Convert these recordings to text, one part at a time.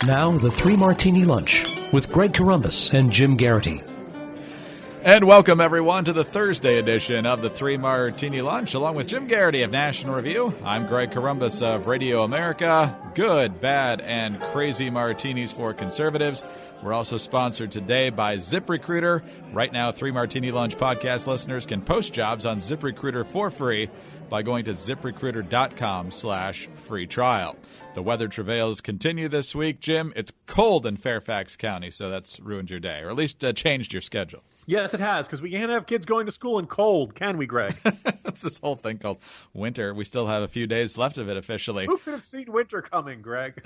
Now, the Three Martini Lunch with Greg Corombos and Jim Garrity. And welcome, everyone, to the Thursday edition of the Three Martini Lunch, along with Jim Garrity of National Review. I'm Greg Corombos of Radio America. Good, bad, and crazy martinis for conservatives. We're also sponsored today by ZipRecruiter. Right now, Three Martini Lunch podcast listeners can post jobs on ZipRecruiter for free by going to ZipRecruiter.com/free trial. The weather travails continue this week. Jim, it's cold in Fairfax County, so that's ruined your day, or at least changed your schedule. Yes, it has, because we can't have kids going to school in cold, can we, Greg? That's this whole thing called winter. We still have a few days left of it officially. Who could have seen winter coming, Greg?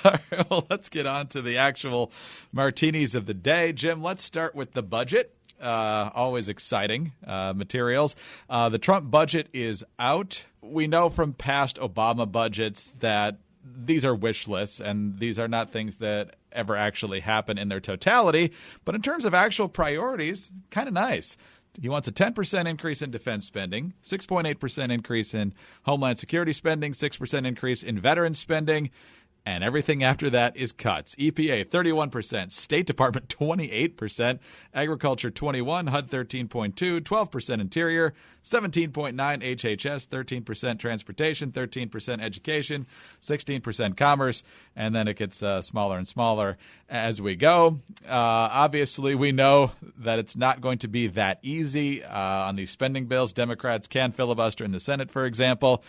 All right, well, let's get on to the actual martinis of the day. Jim, let's start with the budget. Always exciting materials. The Trump budget is out. We know from past Obama budgets that these are wish lists, and these are not things that ever actually happen in their totality. But in terms of actual priorities, kind of nice. He wants a 10% increase in defense spending, 6.8% increase in Homeland Security spending, 6% increase in veteran spending, and everything after that is cuts. EPA, 31%. State Department, 28%. Agriculture, 21%. HUD, 13.2%. 12% Interior. 17.9% HHS. 13% Transportation. 13% Education. 16% Commerce. And then it gets smaller and smaller as we go. Obviously, we know that it's not going to be that easy on these spending bills. Democrats can filibuster in the Senate, for example.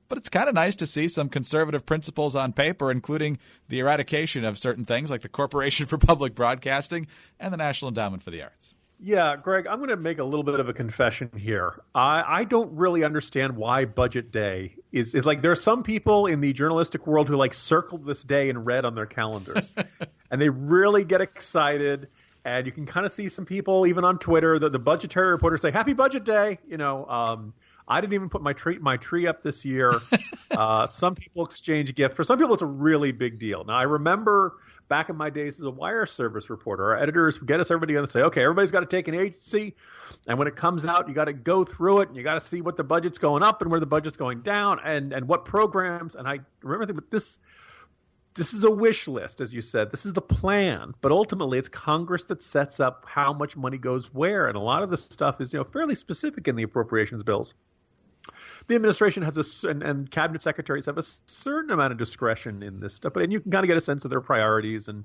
But it's kind of nice to see some conservative principles on paper, including the eradication of certain things like the Corporation for Public Broadcasting and the National Endowment for the Arts. Yeah, Greg, I'm going to make a little bit of a confession here. I don't really understand why Budget Day is like, there are some people in the journalistic world who like circled this day in red on their calendars and they really get excited. And you can kind of see some people even on Twitter, the budgetary reporters say, "Happy Budget Day." I didn't even put my tree up this year. Some people exchange gifts. For some people, it's a really big deal. Now, I remember back in my days as a wire service reporter, our editors would get us everybody together and say, okay, everybody's got to take an agency. And when it comes out, you got to go through it and you got to see what the budget's going up and where the budget's going down and what programs. And I remember thinking, but this is a wish list, as you said. This is the plan. But ultimately, it's Congress that sets up how much money goes where. And a lot of this stuff is, fairly specific in the appropriations bills. The administration has and cabinet secretaries have a certain amount of discretion in this stuff, and you can kind of get a sense of their priorities and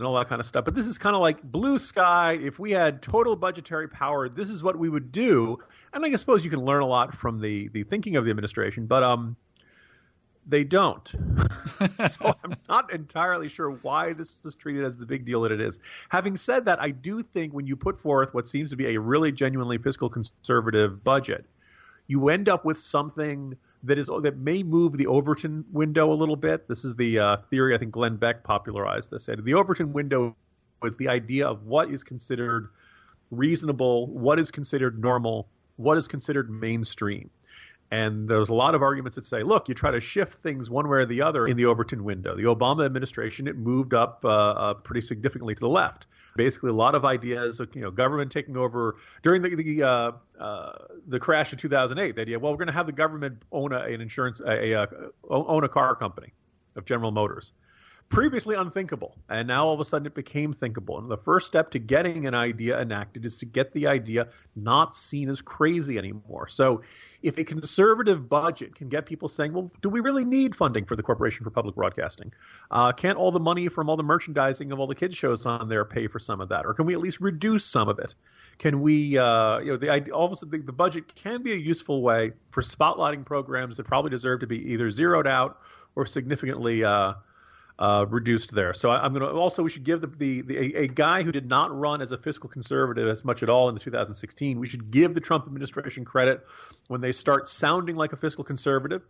all that kind of stuff. But this is kind of like blue sky. If we had total budgetary power, this is what we would do. And I suppose you can learn a lot from the thinking of the administration, but they don't. So I'm not entirely sure why this is treated as the big deal that it is. Having said that, I do think when you put forth what seems to be a really genuinely fiscal conservative budget, you end up with something that may move the Overton window a little bit. This is the theory I think Glenn Beck popularized this. The Overton window was the idea of what is considered reasonable, what is considered normal, what is considered mainstream. And there's a lot of arguments that say, look, you try to shift things one way or the other in the Overton window. The Obama administration, it moved up pretty significantly to the left. Basically, a lot of ideas of government taking over during the crash of 2008. The idea, well, we're going to have the government own own a car company of General Motors. Previously unthinkable, and now all of a sudden it became thinkable. And the first step to getting an idea enacted is to get the idea not seen as crazy anymore. So if a conservative budget can get people saying, well, do we really need funding for the Corporation for Public Broadcasting? Can't all the money from all the merchandising of all the kids shows on there pay for some of that? Or can we at least reduce some of it? Can we, all of a sudden the budget can be a useful way for spotlighting programs that probably deserve to be either zeroed out or significantly reduced there. So I'm going to also, we should give a guy who did not run as a fiscal conservative as much at all in the 2016. We should give the Trump administration credit when they start sounding like a fiscal conservative.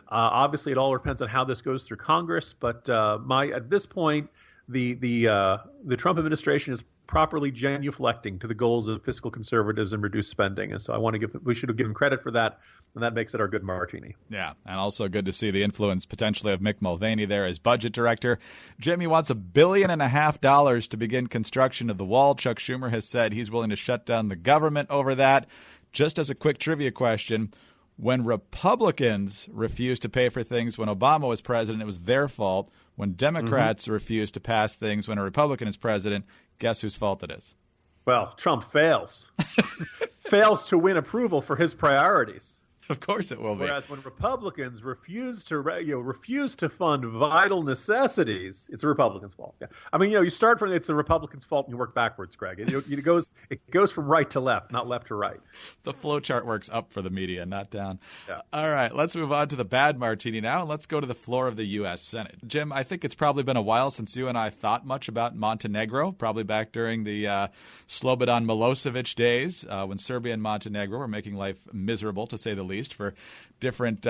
Obviously, it all depends on how this goes through Congress. But at this point, the Trump administration is properly genuflecting to the goals of fiscal conservatives and reduced spending. And so we should have given credit for that. And that makes it our good martini. Yeah, and also good to see the influence potentially of Mick Mulvaney there as budget director. Jimmy wants $1.5 billion to begin construction of the wall. Chuck Schumer has said he's willing to shut down the government over that. Just as a quick trivia question, When Republicans refused to pay for things when Obama was president, it was their fault. When Democrats refuse to pass things when a Republican is president, guess whose fault it is? Well, Trump fails. Fails to win approval for his priorities. Of course it will be. Whereas when Republicans refuse to fund vital necessities, it's the Republicans' fault. Yeah. I mean, you start from it's the Republicans' fault and you work backwards, Greg. It goes from right to left, not left to right. The flow chart works up for the media, not down. Yeah. All right, let's move on to the bad martini now, and let's go to the floor of the U.S. Senate. Jim, I think it's probably been a while since you and I thought much about Montenegro, probably back during the Slobodan Milosevic days when Serbia and Montenegro were making life miserable, to say the least, for different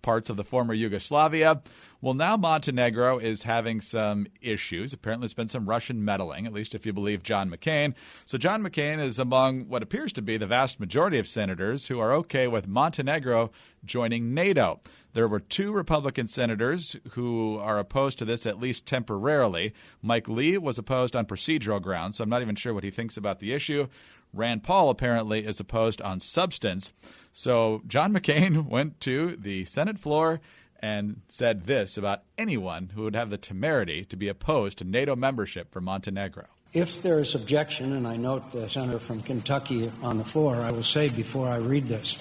parts of the former Yugoslavia. Well, now Montenegro is having some issues. Apparently, there's been some Russian meddling, at least if you believe John McCain. So John McCain is among what appears to be the vast majority of senators who are okay with Montenegro joining NATO. There were 2 Republican senators who are opposed to this, at least temporarily. Mike Lee was opposed on procedural grounds, so I'm not even sure what he thinks about the issue. Rand Paul apparently is opposed on substance. So John McCain went to the Senate floor and said this about anyone who would have the temerity to be opposed to NATO membership for Montenegro. If there is objection, and I note the senator from Kentucky on the floor, I will say before I read this,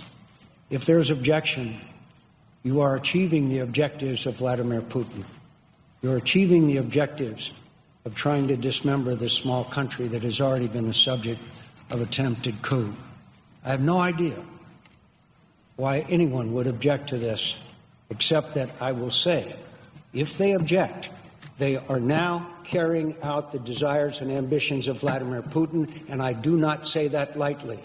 if there is objection, you are achieving the objectives of Vladimir Putin. You're achieving the objectives of trying to dismember this small country that has already been the subject of attempted coup. I have no idea why anyone would object to this, except that I will say, if they object, they are now carrying out the desires and ambitions of Vladimir Putin, and I do not say that lightly.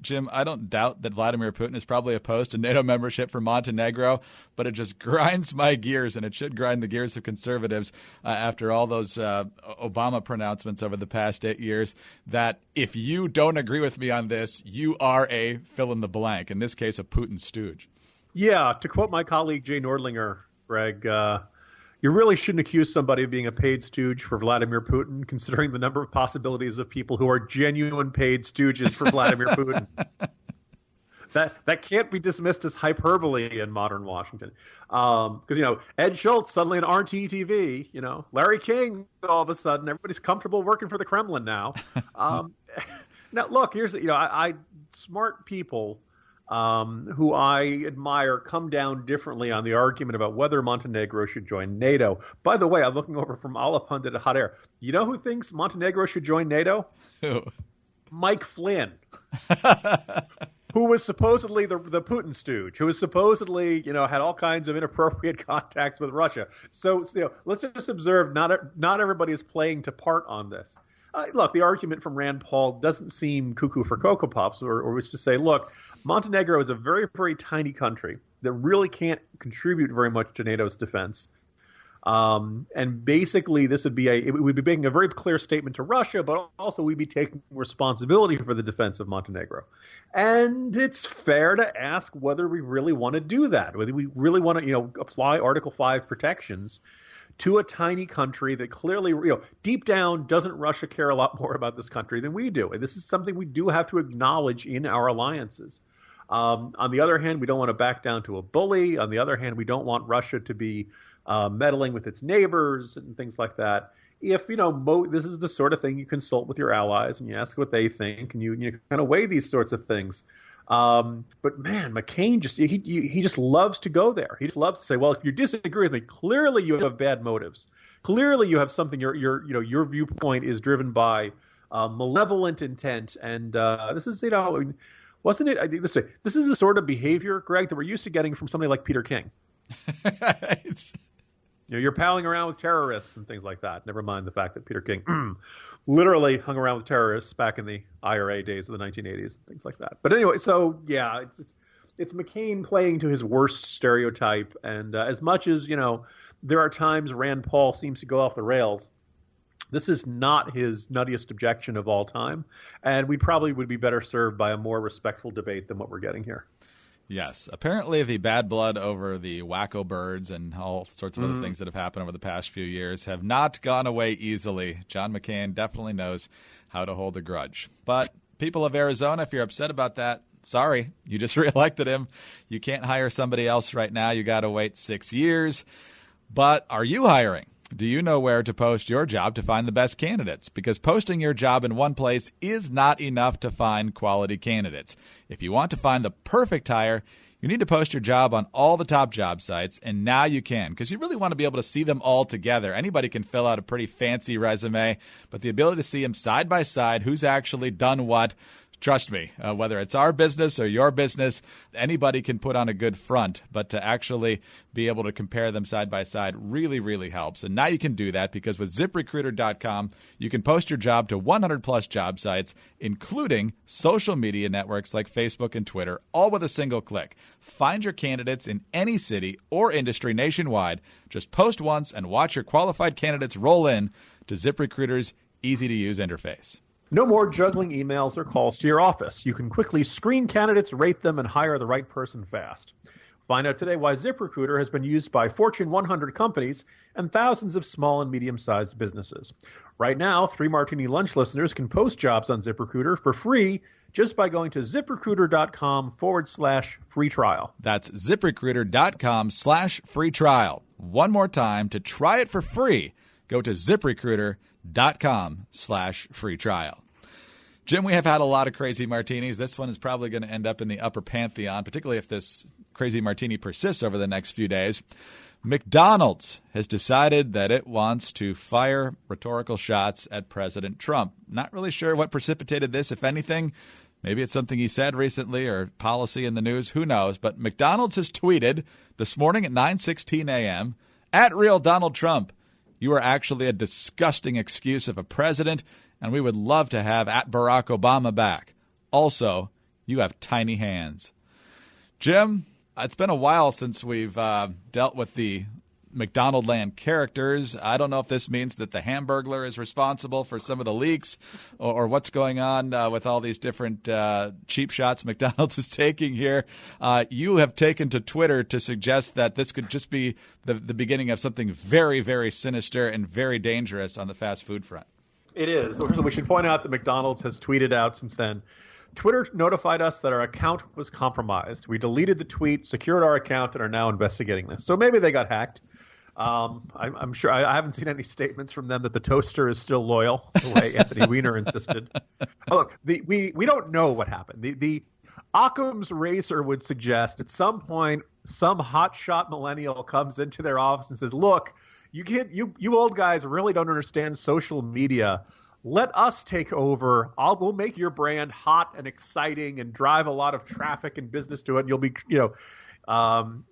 Jim, I don't doubt that Vladimir Putin is probably opposed to NATO membership for Montenegro, but it just grinds my gears, and it should grind the gears of conservatives after all those Obama pronouncements over the past 8 years, that if you don't agree with me on this, you are a fill-in-the-blank, in this case, a Putin stooge. Yeah, to quote my colleague Jay Nordlinger, Greg, you really shouldn't accuse somebody of being a paid stooge for Vladimir Putin, considering the number of possibilities of people who are genuine paid stooges for Vladimir Putin. That can't be dismissed as hyperbole in modern Washington. Because, Ed Schultz suddenly on RTTV, Larry King, all of a sudden, everybody's comfortable working for the Kremlin now. Now, look, here's, smart people who I admire come down differently on the argument about whether Montenegro should join NATO. By the way, I'm looking over from Ala Pundit at Hot Air. You know who thinks Montenegro should join NATO? Who? Mike Flynn, who was supposedly the Putin stooge, who was supposedly, had all kinds of inappropriate contacts with Russia. So, let's just observe not everybody is playing to part on this. Look, the argument from Rand Paul doesn't seem cuckoo for Cocoa Puffs, or which to say, look, Montenegro is a very, very tiny country that really can't contribute very much to NATO's defense. And basically, it would be making a very clear statement to Russia, but also we'd be taking responsibility for the defense of Montenegro. And it's fair to ask whether we really want to do that, whether we really want to, apply Article 5 protections to a tiny country that clearly, deep down, doesn't Russia care a lot more about this country than we do? And this is something we do have to acknowledge in our alliances. On the other hand, we don't want to back down to a bully. On the other hand, we don't want Russia to be meddling with its neighbors and things like that. If, this is the sort of thing you consult with your allies and you ask what they think and you kind of weigh these sorts of things. But man, McCain he just loves to go there. He just loves to say, well, if you disagree with me, clearly you have bad motives. Clearly you have something. Your viewpoint is driven by malevolent intent. And this is wasn't it? I think this is the sort of behavior, Greg, that we're used to getting from somebody like Peter King. You're palling around with terrorists and things like that. Never mind the fact that Peter King literally hung around with terrorists back in the IRA days of the 1980s, things like that. But anyway, so yeah, it's McCain playing to his worst stereotype. And as much as, there are times Rand Paul seems to go off the rails, this is not his nuttiest objection of all time. And we probably would be better served by a more respectful debate than what we're getting here. Yes. Apparently the bad blood over the wacko birds and all sorts of other things that have happened over the past few years have not gone away easily. John McCain definitely knows how to hold a grudge. But people of Arizona, if you're upset about that, sorry, you just reelected him. You can't hire somebody else right now. You got to wait 6 years. But are you hiring? Do you know where to post your job to find the best candidates? Because posting your job in one place is not enough to find quality candidates. If you want to find the perfect hire, you need to post your job on all the top job sites, and now you can, because you really want to be able to see them all together. Anybody can fill out a pretty fancy resume, but the ability to see them side by side, who's actually done what, trust me, whether it's our business or your business, anybody can put on a good front, but to actually be able to compare them side by side really, really helps. And now you can do that because with ZipRecruiter.com, you can post your job to 100-plus job sites, including social media networks like Facebook and Twitter, all with a single click. Find your candidates in any city or industry nationwide. Just post once and watch your qualified candidates roll in to ZipRecruiter's easy-to-use interface. No more juggling emails or calls to your office. You can quickly screen candidates, rate them, and hire the right person fast. Find out today why ZipRecruiter has been used by Fortune 100 companies and thousands of small and medium-sized businesses. Right now, 3 Martini Lunch listeners can post jobs on ZipRecruiter for free just by going to ZipRecruiter.com/free trial. That's ZipRecruiter.com/free trial. One more time, to try it for free, go to ZipRecruiter.com/free trial. Jim, we have had a lot of crazy martinis. This one is probably going to end up in the upper pantheon, particularly if this crazy martini persists over the next few days. McDonald's has decided that it wants to fire rhetorical shots at President Trump. Not really sure what precipitated this, if anything. Maybe it's something he said recently or policy in the news. Who knows? But McDonald's has tweeted this morning at 9:16 a.m., "At real Donald Trump, you are actually a disgusting excuse of a president, and we would love to have at Barack Obama back. Also, you have tiny hands." Jim, it's been a while since we've dealt with the McDonald land characters. I don't know if this means that the Hamburglar is responsible for some of the leaks or what's going on with all these different cheap shots McDonald's is taking here. You have taken to Twitter to suggest that this could just be the beginning of something very, very sinister and very dangerous on the fast food front. It is. So we should point out that McDonald's has tweeted out since then. Twitter notified us that our account was compromised. We deleted the tweet, secured our account, and are now investigating this. So maybe they got hacked. I'm sure I haven't seen any statements from them that the toaster is still loyal, the way Anthony Weiner insisted. Oh, look, we don't know what happened. The Occam's razor would suggest at some point some hotshot millennial comes into their office and says, "Look, you old guys really don't understand social media. Let us take over. We'll make your brand hot and exciting and drive a lot of traffic and business to it. And you'll be,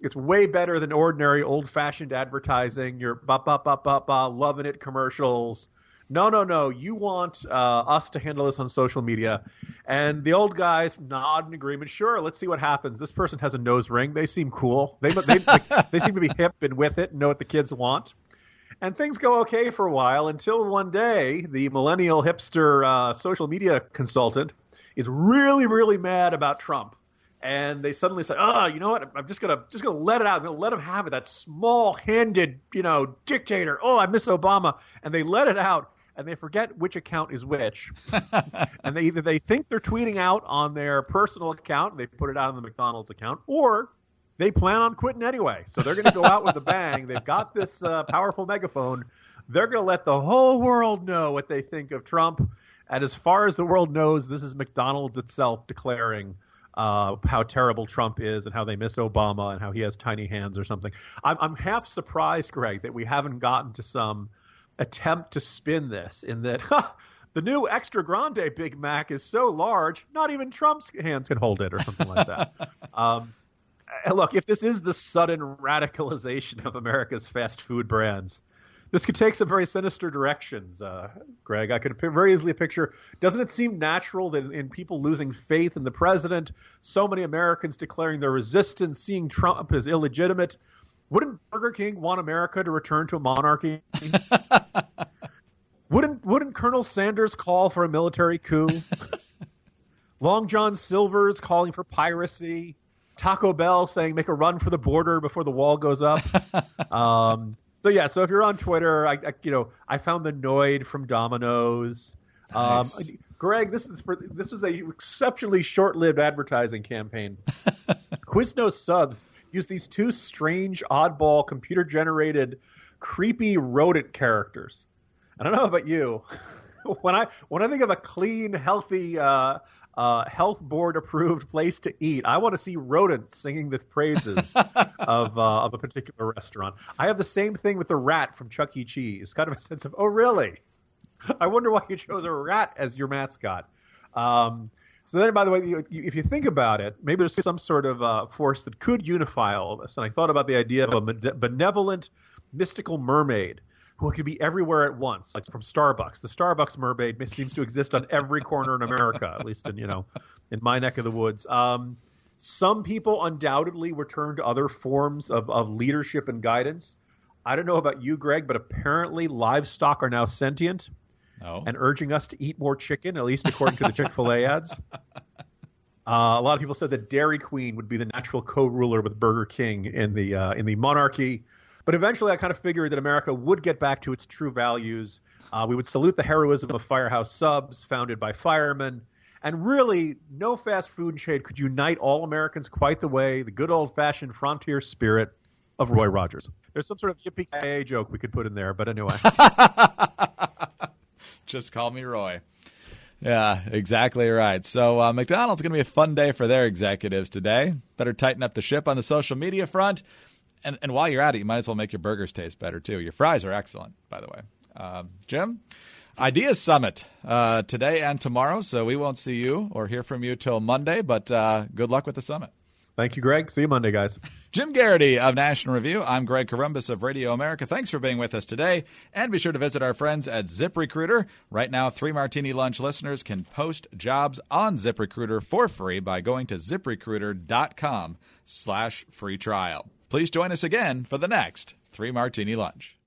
it's way better than ordinary old-fashioned advertising. You're loving it commercials. No. You want us to handle this on social media." And the old guys nod in agreement. Sure, let's see what happens. This person has a nose ring. They seem cool. They seem to be hip and with it and know what the kids want. And things go okay for a while until one day the millennial hipster social media consultant is really, really mad about Trump. And they suddenly say, "Oh, you know what? I'm just gonna let it out. I'm gonna let him have it. That small-handed, dictator. Oh, I miss Obama." And they let it out, and they forget which account is which. And they think they're tweeting out on their personal account, and they put it out on the McDonald's account, or they plan on quitting anyway. So they're going to go out with a bang. They've got this powerful megaphone. They're going to let the whole world know what they think of Trump. And as far as the world knows, this is McDonald's itself declaring how terrible Trump is and how they miss Obama and how he has tiny hands or something. I'm half surprised, Greg, that we haven't gotten to some attempt to spin this in that the new Extra Grande Big Mac is so large, not even Trump's hands can hold it or something like that. Look, if this is the sudden radicalization of America's fast food brands, this could take some very sinister directions, Greg. I could very easily picture, doesn't it seem natural that in people losing faith in the president, so many Americans declaring their resistance, seeing Trump as illegitimate? Wouldn't Burger King want America to return to a monarchy? Wouldn't Colonel Sanders call for a military coup? Long John Silver's calling for piracy. Taco Bell saying make a run for the border before the wall goes up. So if you're on Twitter, I found the Noid from Domino's. Nice. Greg, this was a exceptionally short-lived advertising campaign. Quiznos subs use these two strange, oddball, computer-generated, creepy rodent characters. I don't know about you. When I think of a clean, healthy, health board approved place to eat, I want to see rodents singing the praises of a particular restaurant. I have the same thing with the rat from Chuck E. Cheese. Kind of a sense of, oh really? I wonder why you chose a rat as your mascot. So then, by the way, if you think about it, maybe there's some sort of force that could unify all of us. And I thought about the idea of a benevolent, mystical mermaid who could be everywhere at once, like from Starbucks. The Starbucks mermaid seems to exist on every corner in America, at least in my neck of the woods. Some people undoubtedly were turned to other forms of leadership and guidance. I don't know about you, Greg, but apparently livestock are now sentient and urging us to eat more chicken, at least according to the Chick-fil-A ads. A lot of people said that Dairy Queen would be the natural co-ruler with Burger King in the monarchy. But eventually I kind of figured that America would get back to its true values. We would salute the heroism of Firehouse Subs, founded by firemen. And really, no fast food chain could unite all Americans quite the way the good old-fashioned frontier spirit of Roy Rogers. There's some sort of yippee-ki-yay joke we could put in there, but anyway. Just call me Roy. Yeah, exactly right. So McDonald's going to be a fun day for their executives today. Better tighten up the ship on the social media front. And while you're at it, you might as well make your burgers taste better, too. Your fries are excellent, by the way. Jim, Ideas Summit today and tomorrow, so we won't see you or hear from you till Monday, but good luck with the summit. Thank you, Greg. See you Monday, guys. Jim Garrity of National Review. I'm Greg Columbus of Radio America. Thanks for being with us today. And be sure to visit our friends at ZipRecruiter. Right now, 3 Martini Lunch listeners can post jobs on ZipRecruiter for free by going to ZipRecruiter.com/free trial. Please join us again for the next 3 Martini Lunch.